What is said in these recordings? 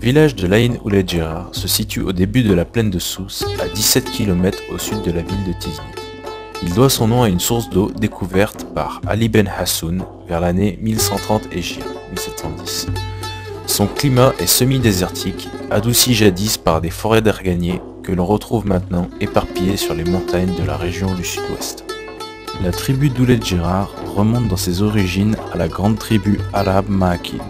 village de l'Aïn Ouled Djerar se situe au début de la plaine de Souss, à 17 km au sud de la ville de Tiznit. Il doit son nom à une source d'eau découverte par Ali Ben Hassoun vers l'année 1130 Hégire, 1710. Son climat est semi-désertique, adouci jadis par des forêts d'arganiers que l'on retrouve maintenant éparpillées sur les montagnes de la région du sud-ouest. La tribu d'Ouled Djerar remonte dans ses origines à la grande tribu arabe Ma'akil.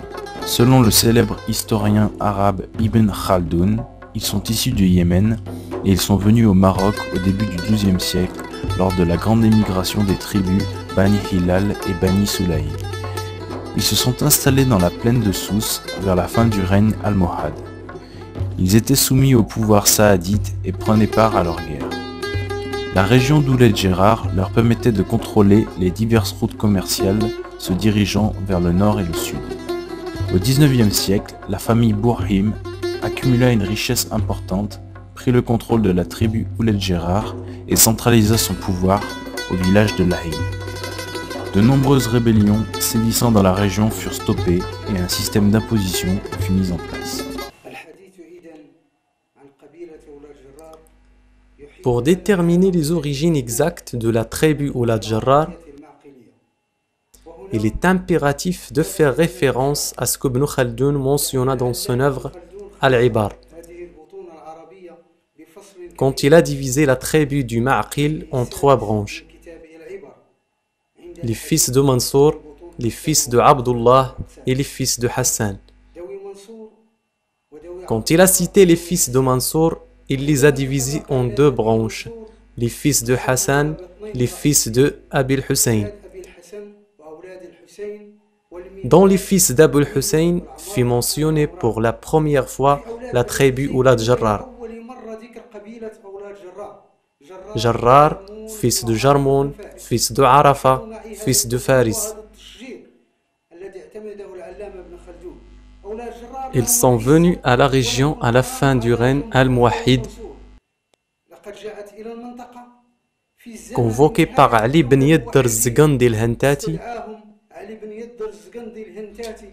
Selon le célèbre historien arabe Ibn Khaldoun, ils sont issus du Yémen et ils sont venus au Maroc au début du XIIe siècle lors de la grande émigration des tribus Bani Hilal et Bani Sulaym. Ils se sont installés dans la plaine de Souss vers la fin du règne almohade. Ils étaient soumis au pouvoir saadite et prenaient part à leur guerre. La région d'Ouled Djerar leur permettait de contrôler les diverses routes commerciales se dirigeant vers le nord et le sud. Au XIXe siècle, la famille Bourhim accumula une richesse importante, prit le contrôle de la tribu Ouled Djerar et centralisa son pouvoir au village de l'Aïn. De nombreuses rébellions sévissant dans la région furent stoppées et un système d'imposition fut mis en place. Pour déterminer les origines exactes de la tribu Ouled Djerar, il est impératif de faire référence à ce qu'Ibn Khaldoun mentionna dans son œuvre Al-Ibar, quand il a divisé la tribu du Ma'aqil en 3 branches. Les fils de Mansour, les fils de Abdullah et les fils de Hassan. Quand il a cité les fils de Mansour, il les a divisés en 2 branches, les fils de Hassan, les fils de Abil Hussein. Dans les fils d'Abul Hussein fut mentionné pour la première fois la tribu Ouled Djerar. Jarrar, fils de Jarmon, fils de Arafa, fils de Faris. Ils sont venus à la région à la fin du règne al-Mouahid, convoqué par Ali ibn Yaddar Zgandi al-Hantati,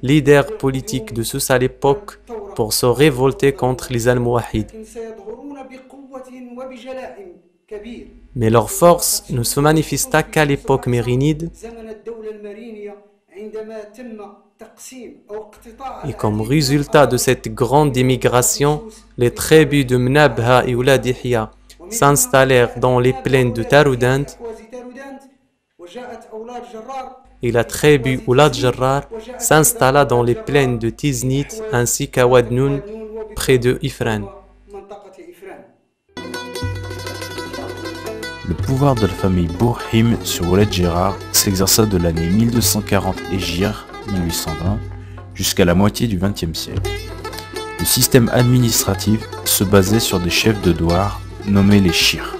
leader politique de Souss à l'époque, pour se révolter contre les Almohahides. Mais leur force ne se manifesta qu'à l'époque mérinide, et comme résultat de cette grande émigration, les tribus de Mnabha et Oulad Yahya s'installèrent dans les plaines de Taroudant, et la tribu Ouled Djerar s'installa dans les plaines de Tiznit ainsi qu'à Wadnoun, près de Ifran. Le pouvoir de la famille Bourhim sur Ouled Djerar s'exerça de l'année 1240 Hégire, 1820, jusqu'à la moitié du XXe siècle. Le système administratif se basait sur des chefs de douar nommés les Shirs,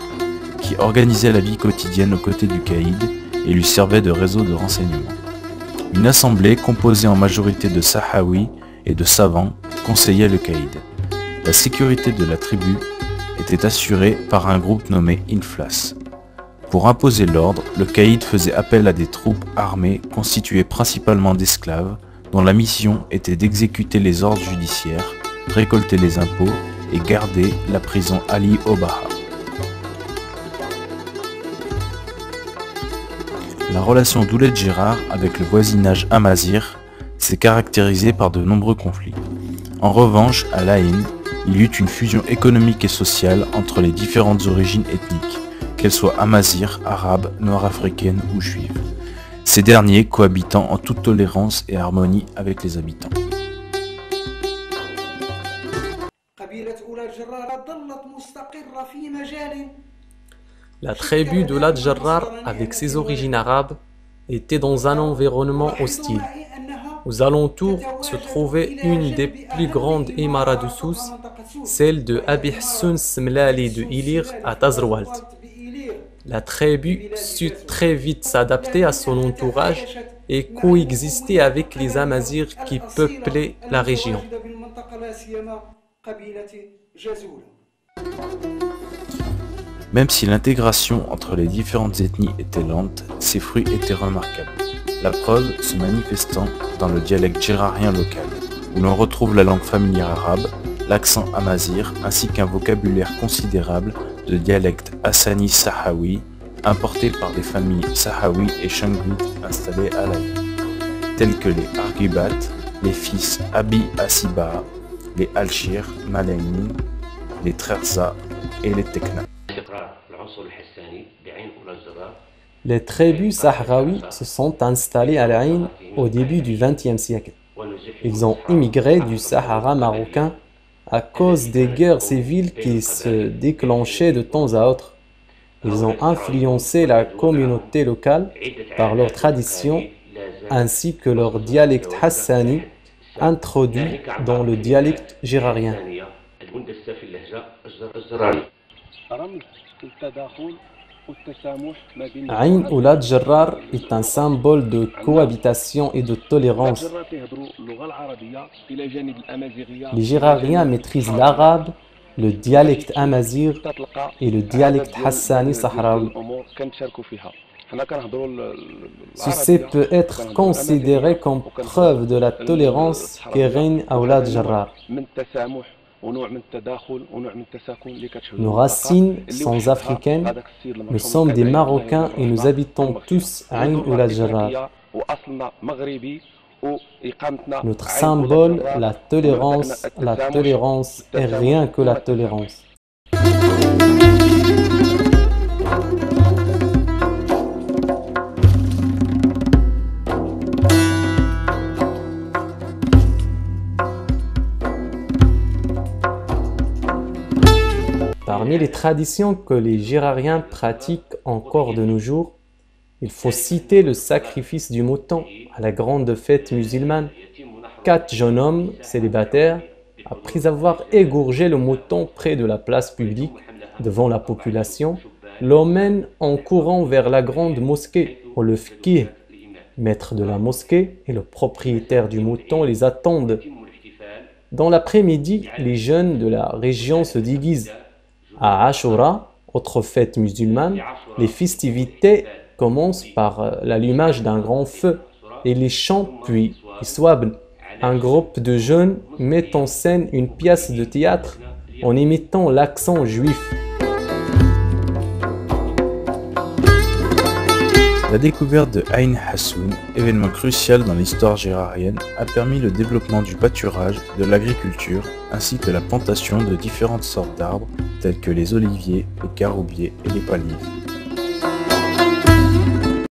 qui organisaient la vie quotidienne aux côtés du caïd et lui servaient de réseau de renseignement. Une assemblée composée en majorité de Sahawi et de savants conseillait le caïd. La sécurité de la tribu était assurée par un groupe nommé Inflas. Pour imposer l'ordre, le caïd faisait appel à des troupes armées constituées principalement d'esclaves, dont la mission était d'exécuter les ordres judiciaires, récolter les impôts et garder la prison Ali Obaha. La relation d'Ouled Djerar avec le voisinage amazigh s'est caractérisée par de nombreux conflits. En revanche, à l'Aïn, il y eut une fusion économique et sociale entre les différentes origines ethniques, qu'elles soient amazighes, arabes, nord-africaines ou juives, ces derniers cohabitant en toute tolérance et harmonie avec les habitants. La tribu d'Ouled Djerar, avec ses origines arabes, était dans un environnement hostile. Aux alentours se trouvait une des plus grandes émirats de Souss, celle de Abi Hassoun Smlali de Ilir à Tazrwalt. La tribu sut très vite s'adapter à son entourage et coexister avec les Amazirs qui peuplaient la région. Même si l'intégration entre les différentes ethnies était lente, ses fruits étaient remarquables. La preuve se manifestant dans le dialecte djérarien local, où l'on retrouve la langue familière arabe, l'accent amazigh ainsi qu'un vocabulaire considérable de dialectes hassani-sahawi importés par des familles sahawi et changuites installées à l'Aïn, tels que les Argibat, les fils Abi Asiba, les Alshir, Malaynin, les Trerza et les Tekna. Les tribus sahraouis se sont installées à l'Aïn au début du XXe siècle. Ils ont immigré du Sahara marocain à cause des guerres civiles qui se déclenchaient de temps à autre. Ils ont influencé la communauté locale par leurs traditions ainsi que leur dialecte hassani introduit dans le dialecte gérardien. Aïn Oulad Jarrar est un symbole de cohabitation et de tolérance. Les Gérardiens maîtrisent l'arabe, le dialecte amazigh et le dialecte hassani sahraoui. Ceci peut être considéré comme preuve de la tolérance qui règne à Oulad Jarrar. Nos racines sont africaines, nous sommes des Marocains et nous habitons tous à Aïn Oulad Jarrar. Notre symbole, la tolérance et rien que la tolérance. Parmi les traditions que les Gérardiens pratiquent encore de nos jours, il faut citer le sacrifice du mouton à la grande fête musulmane. 4 jeunes hommes célibataires, après avoir égorgé le mouton près de la place publique, devant la population, l'emmènent en courant vers la grande mosquée, où le fqih, maître de la mosquée et le propriétaire du mouton les attendent. Dans l'après-midi, les jeunes de la région se déguisent. À Ashura, autre fête musulmane, les festivités commencent par l'allumage d'un grand feu et les chants puis les swabn. Un groupe de jeunes met en scène une pièce de théâtre en imitant l'accent juif. La découverte de Aïn Hassoun, événement crucial dans l'histoire gérardienne, a permis le développement du pâturage, de l'agriculture, ainsi que la plantation de différentes sortes d'arbres, tels que les oliviers, les caroubiers et les palmiers.